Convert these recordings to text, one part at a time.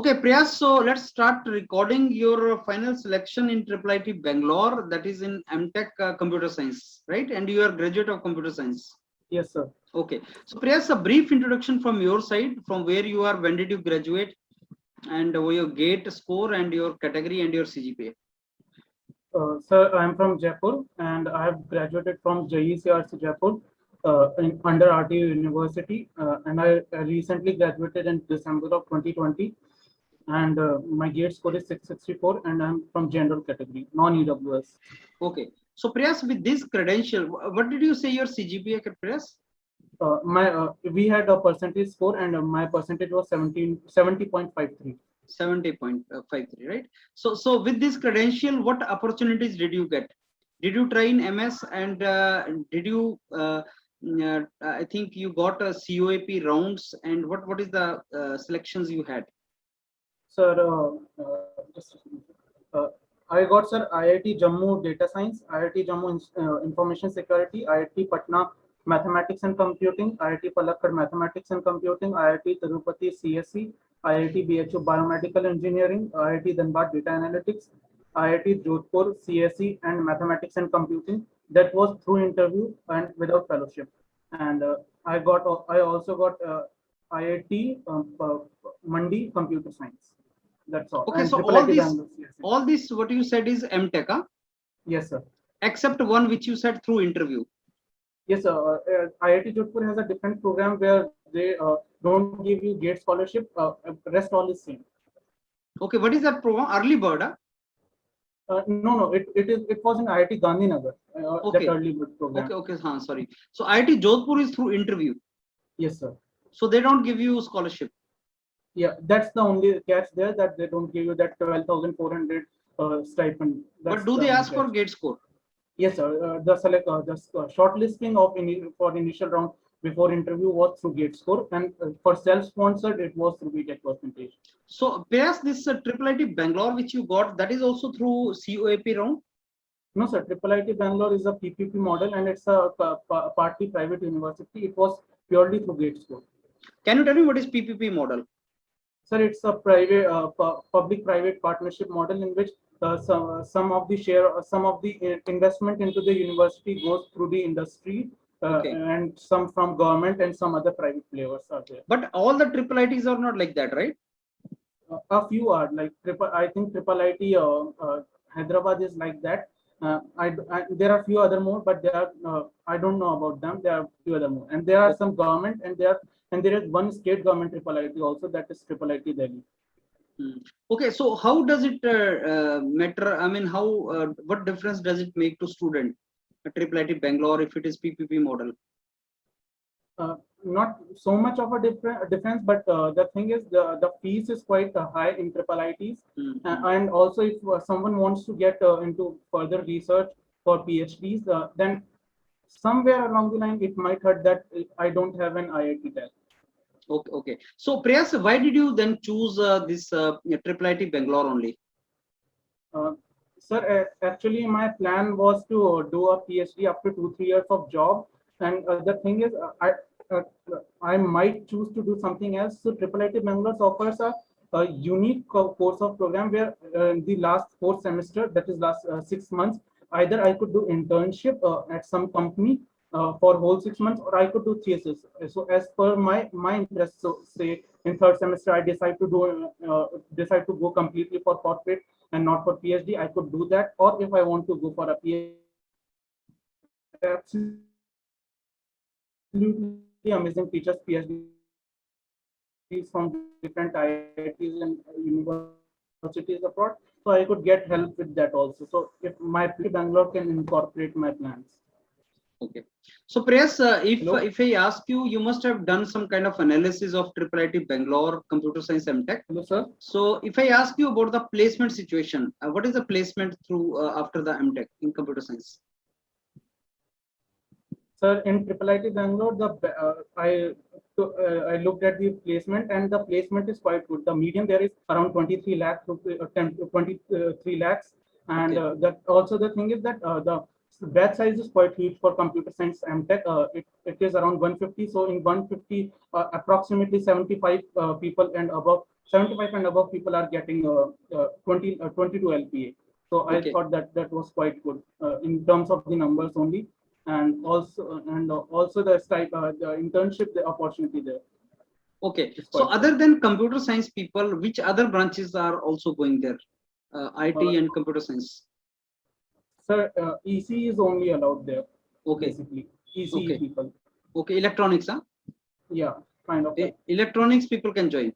Okay, Priyas, so let's start recording your final selection in IIIT Bangalore, that is in MTech Computer Science, right? And you are graduate of Computer Science. Yes, sir. Okay, so Priyas, a brief introduction from your side, from where you are, when did you graduate, and your GATE score and your category and your CGPA. Sir, I am from Jaipur and I have graduated from JECRC Jaipur under RTU University, and I recently graduated in December of 2020, and my GATE score is 664 and I'm from general category, non-EWS. Okay, so Priyas, with this credential, what did you say your CGPA, Priyas? We had a percentage score and my percentage was 70.53. 70.53, right? So with this credential, what opportunities did you get? Did you try in MS and did you? I think you got a COAP rounds, and what is the selections you had? Sir, I got, sir, IIT Jammu Data Science, IIT Jammu Information Security, IIT Patna Mathematics and Computing, IIT Palakkad Mathematics and Computing, IIT Tirupati CSE, IIT BHU Biomedical Engineering, IIT Dhanbad Data Analytics, IIT Jodhpur CSE and Mathematics and Computing. That was through interview and without fellowship. And I also got IIT Mandi Computer Science. That's all. Okay, and so all this what you said is MTech, huh? Yes, sir. Except one which you said through interview. Yes, sir. IIT Jodhpur has a different program where they don't give you GATE scholarship. Rest all is same. Okay, what is that program? Early Bird, huh? No, it was in IIT Gandhinagar. Okay. That early bird program. Okay, sorry. So IIT Jodhpur is through interview. Yes, sir. So they don't give you scholarship. Yeah, that's the only catch there, that they don't give you that 12,400 stipend. But do they ask for GATE score? Yes, sir. The shortlisting for initial round before interview was through GATE score, and for self-sponsored it was through BTech percentage. So, Priyas, this IIIT Bangalore which you got, that is also through COAP round? No, sir. IIIT Bangalore is a PPP model and it's a partly private university. It was purely through GATE score. Can you tell me what is PPP model? Sir, it's a private public-private partnership model in which some of the investment into the university goes through the industry, Okay. and some from government and some other private players are there. But all the IIITs are not like that, right? A few are like I think IIIT Hyderabad is like that. There are few other more, but there are I don't know about them. There are few other more, and there are some government, and there is one state government IIIT also, that is IIIT Delhi. Okay, so how does it matter? I mean, how what difference does it make to student IIIT Bangalore if it is PPP model? Not so much of a difference, but the thing is the fees is quite high in IIITs, and also if someone wants to get into further research for PhDs, then somewhere along the line it might hurt that I don't have an IIT there. Okay. So Priyas, why did you then choose this IIIT Bangalore only? Sir, actually my plan was to do a PhD after 2-3 years of job, and the thing is I might choose to do something else. So IIIT Bangalore offers a unique course of program where the last 4th semester, that is last 6 months, either I could do internship at some company for whole 6 months, or I could do thesis. So as per my interest, so say in 3rd semester I decide to go completely for corporate and not for PhD, I could do that. Or if I want to go for a PhD, absolutely amazing teachers, PhDs from different IITs and universities abroad, so I could get help with that also. So if my Bangalore can incorporate my plans. Okay. So Priyas, if I ask you, you must have done some kind of analysis of IIIT Bangalore Computer Science MTech. Hello, sir. So if I ask you about the placement situation, what is the placement through after the MTech in computer science? Sir, in IIIT Bangalore, I looked at the placement, and the placement is quite good. The median there is around 23 lakhs, 23 lakhs, and Okay. that also the thing is that the batch size is quite huge for computer science MTech. It is around 150. So in 150, approximately 75 people and above, 75 and above people are getting 22 LPA. So I Okay. thought that that was quite good in terms of the numbers only, and also the internship, the opportunity there. Okay. It's So quite other good. than computer science people, which other branches are also going there? IT Uh, and computer science. Sir, EC is only allowed there, Okay. basically. ECE Okay. people. Okay. Electronics, huh? Yeah, kind of that. Electronics people can join.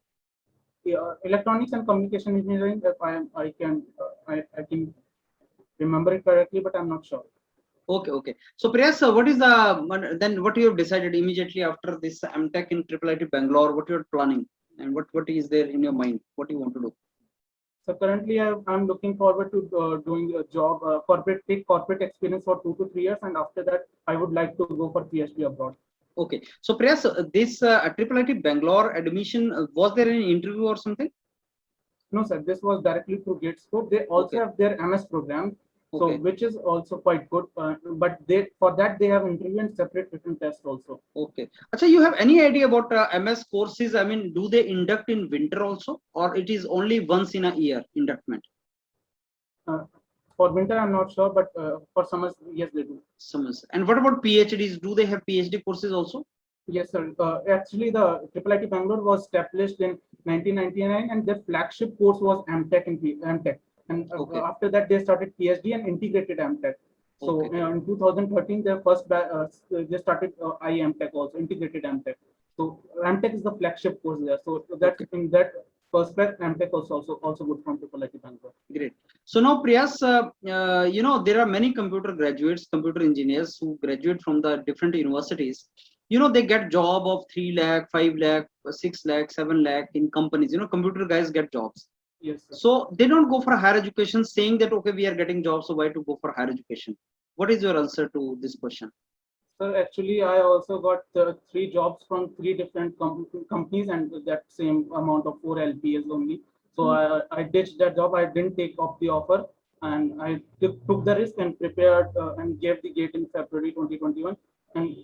Yeah, electronics and communication engineering. If I can remember it correctly, but I'm not sure. Okay. Okay. So Priyas, what is the then what you have decided immediately after this MTech in IIIT Bangalore? What you are planning and what is there in your mind? What you want to do? So currently, I'm looking forward to doing a job, take corporate experience for 2 to 3 years, and after that, I would like to go for PhD abroad. Okay. So Priyas, this IIIT Bangalore admission, was there any interview or something? No, sir, this was directly through GateScope. They also Okay. have their MS program, so Okay. which is also quite good. But they for that they have interview and separate written test also. Okay. Achha, you have any idea about MS courses? I mean, do they induct in winter also, or it is only once in a year inductment? For winter, I'm not sure, but for summers, yes, they do. Summers. And what about PhDs? Do they have PhD courses also? Yes, sir. Actually, the IIIT Bangalore was established in 1999, and their flagship course was MTech MTech. And Okay. after that, they started PhD and integrated MTech. So Okay. in 2013, they started IMTech also, integrated MTech. So MTech is the flagship course there. So that's Okay. in that perspective, MTech also good from IIIT Bangalore. Great. So now, Priyas, you know, there are many computer graduates, computer engineers who graduate from the different universities. You know, they get job of 3 lakh, 5 lakh, 6 lakh, 7 lakh in companies. You know, computer guys get jobs. Yes, sir. So they don't go for higher education saying that, okay, we are getting jobs, so why to go for higher education? What is your answer to this question? So actually, I also got 3 jobs from 3 different companies and that same amount of 4 LPS only. So I ditched that job. I didn't take up the offer, and I took the risk and prepared and gave the gate in February 2021. And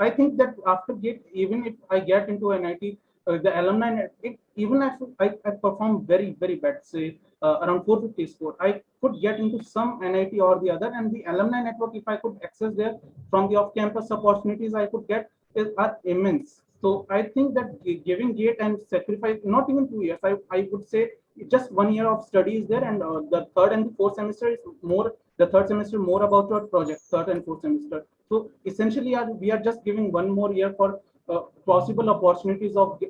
I think that after gate, even if I get into NIT, the alumni, even if I perform very bad, say around 450 score, I could get into some NIT or the other, and the alumni network, if I could access there from the off-campus opportunities I could get are immense. So I think that giving gate and sacrifice, not even 2 years, I would say just 1 year of study is there, and the third and the fourth semester is more. The third semester more about your project, third and fourth semester. So essentially, we are just giving 1 more year for possible opportunities of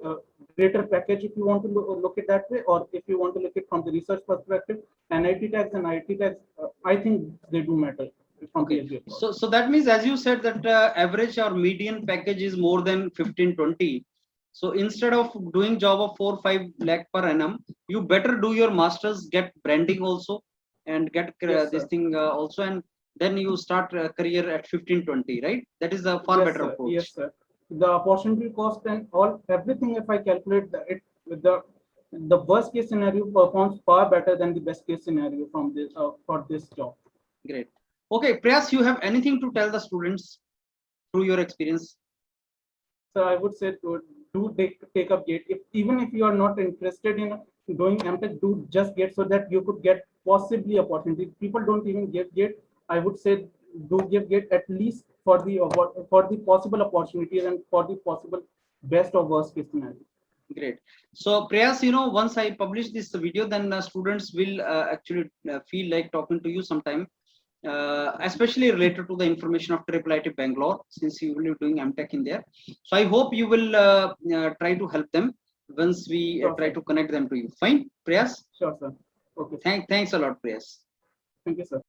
greater package, if you want to look at that way, or if you want to look at from the research perspective. NIT tags and IT tags, I think they do matter. Okay. So that means, as you said, that average or median package is more than 15-20. So instead of doing job of 4-5 lakh per annum, you better do your masters, get branding also, and get Yes, this sir. thing also, and then you start a career at 15-20, right? That is a far Yes, better sir. Yes, approach. sir. The opportunity cost and all everything, if I calculate the worst case scenario performs far better than the best case scenario from this for this job. Great. Okay, Priyas, you have anything to tell the students through your experience? So I would say to do take up gate. If even if you are not interested in doing MTech, do just get so that you could get possibly opportunity. People don't even give gate. I would say do give gate at least for the possible opportunities and for the possible best or worst case scenario. Great. So Prayas, you know, once I publish this video, then students will actually feel like talking to you sometime, especially related to the information of IIIT Bangalore, since you will be doing MTech in there. So I hope you will try to help them once we Sure, try sir. to connect them to you. Fine, Prayas? Sure, sir. Okay. Thanks a lot, Prayas. Thank you, sir.